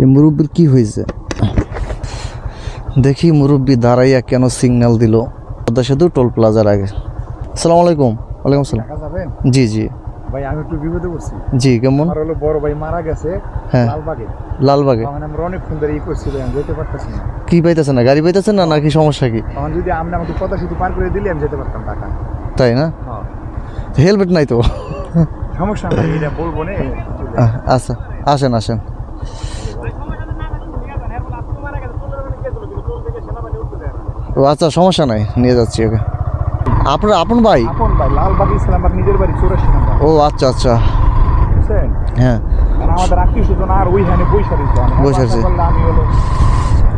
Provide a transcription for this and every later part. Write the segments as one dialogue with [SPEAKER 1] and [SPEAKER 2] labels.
[SPEAKER 1] এই মুরব্বির কি হয়েছে দেখি। মুরব্বি দাঁড়াইয়া কেন সিগন্যাল দিল পদ্মা সেতু টোল প্লাজার আগে। আসসালামু আলাইকুম। ওয়ালাইকুম আসসালাম। জি জি
[SPEAKER 2] ভাই আমি একটু বিপদে পড়ছি।
[SPEAKER 1] জি কেমন?
[SPEAKER 2] আমার হলো বড় ভাই মারা গেছে।
[SPEAKER 1] হ্যাঁ
[SPEAKER 2] লালবাগে।
[SPEAKER 1] লালবাগে
[SPEAKER 2] আমরা অনেক ফোন ধরে করছি ভাই, আমি যেতে পারতেছি না।
[SPEAKER 1] কি পাইতেছেন না? গাড়ি পাইতেছেন না নাকি সমস্যা কি?
[SPEAKER 2] তখন যদি আপনি আমাকে পদ্মা সেতু পার করে দিলে আমি যেতে পারতাম ঢাকা।
[SPEAKER 1] তাই না?
[SPEAKER 2] হ্যাঁ
[SPEAKER 1] হেলমেট নাই তো?
[SPEAKER 2] সমস্যা নাই, এটা বলবো না।
[SPEAKER 1] আচ্ছা আসেন আসেন। ও আচ্ছা সমস্যা নাই, নিয়ে যাচ্ছি ওকে। আপনার আপন ভাই?
[SPEAKER 2] আপন ভাই, লালবাগ ইসলামবাগ নিজের বাড়ি 84 নম্বর।
[SPEAKER 1] ও আচ্ছা আচ্ছা
[SPEAKER 2] বুঝছেন?
[SPEAKER 1] হ্যাঁ
[SPEAKER 2] আমাদের আত্মীয় স্বজন আর ওইখানে বৈশা রয়েছে। আমি হলো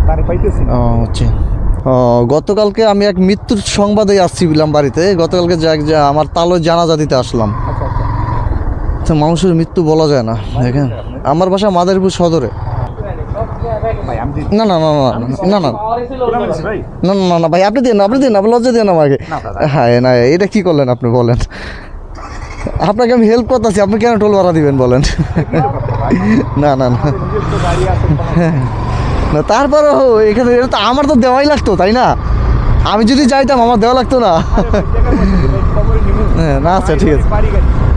[SPEAKER 2] তারে পাইতেছি না।
[SPEAKER 1] ও আচ্ছা। ও গতকালকে আমি এক মৃত্যুর সংবাদে আসছিলাম বাড়িতে। গতকালকে আমার তালো জানাজা দিতে আসলাম।
[SPEAKER 2] আচ্ছা আচ্ছা।
[SPEAKER 1] তো মানুষের মৃত্যু বলা যায় না। দেখেন আমার বাসা মাদারীপুর সদরে।
[SPEAKER 2] ভাই আমি
[SPEAKER 1] না না না না না না
[SPEAKER 2] ভাই
[SPEAKER 1] না না না ভাই, আপনি দিন আপনি লজ্জা দিন আমাকে। হ্যাঁ না এটা কি করলেন আপনি বলেন? আপনাকে আমি হেল্প করতেছি, আপনি কেন টোল ভাড়া দিবেন বলেন? না না না
[SPEAKER 2] গাড়ি আছে।
[SPEAKER 1] না তারপরেও এখানে এটা তো আমার তো দেওয়াই লাগতো তাই না? আমি যদি যাইতাম আমার দেওয়া লাগতো না? হ্যাঁ না আচ্ছা ঠিক আছে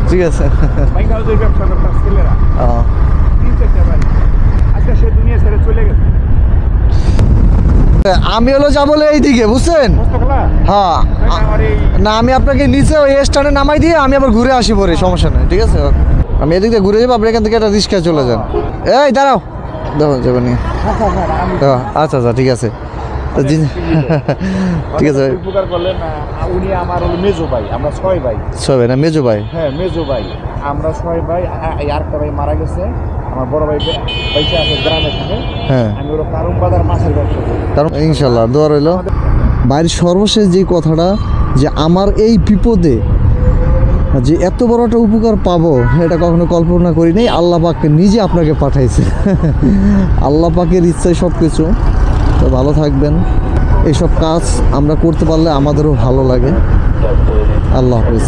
[SPEAKER 1] ঠিক আছে। আমি হলো যা বলে এইদিকে বুঝছেন। হ্যাঁ না আমি আপনাকে নিচে ওই স্ট্যান্ডে নামাই দিয়ে আমি আবার ঘুরে আসি পরে, সমস্যা নেই ঠিক আছে। আমি এদিক দিয়ে ঘুরে যাবো, আপনি এখান থেকে একটা রিক্সায় চলে যান। এই দাঁড়াও দেখো যাবো নি। আচ্ছা আচ্ছা ঠিক আছে ঠিক আছে।
[SPEAKER 2] উপকার করলেন। উনি আমার হলো মেজো ভাই, আমরা 6 ভাই।
[SPEAKER 1] সবাই না মেজো ভাই?
[SPEAKER 2] হ্যাঁ মেজো ভাই, আমরা 6 ভাই। আরেকটা ভাই মারা গেছে। আমার বড় ভাই পয়সা আছে গ্রামে থাকে।
[SPEAKER 1] হ্যাঁ
[SPEAKER 2] আমি ওরা কারণ বাজার মাছের ব্যবসা করি।
[SPEAKER 1] কারণ ইনশাল্লাহ দোয়া রইল। বাইরের সর্বশেষ যে কথাটা যে আমার এই বিপদে যে এত বড় একটা উপকার পাবো এটা কখনো কল্পনা করি নাই। আল্লাহ পাক নিজে আপনাকে পাঠাইছে। আল্লাহ পাকের ইচ্ছায় সব কিছু। তো ভালো থাকবেন। এইসব কাজ আমরা করতে পারলে আমাদেরও ভালো লাগে। আল্লাহ হাফিজ।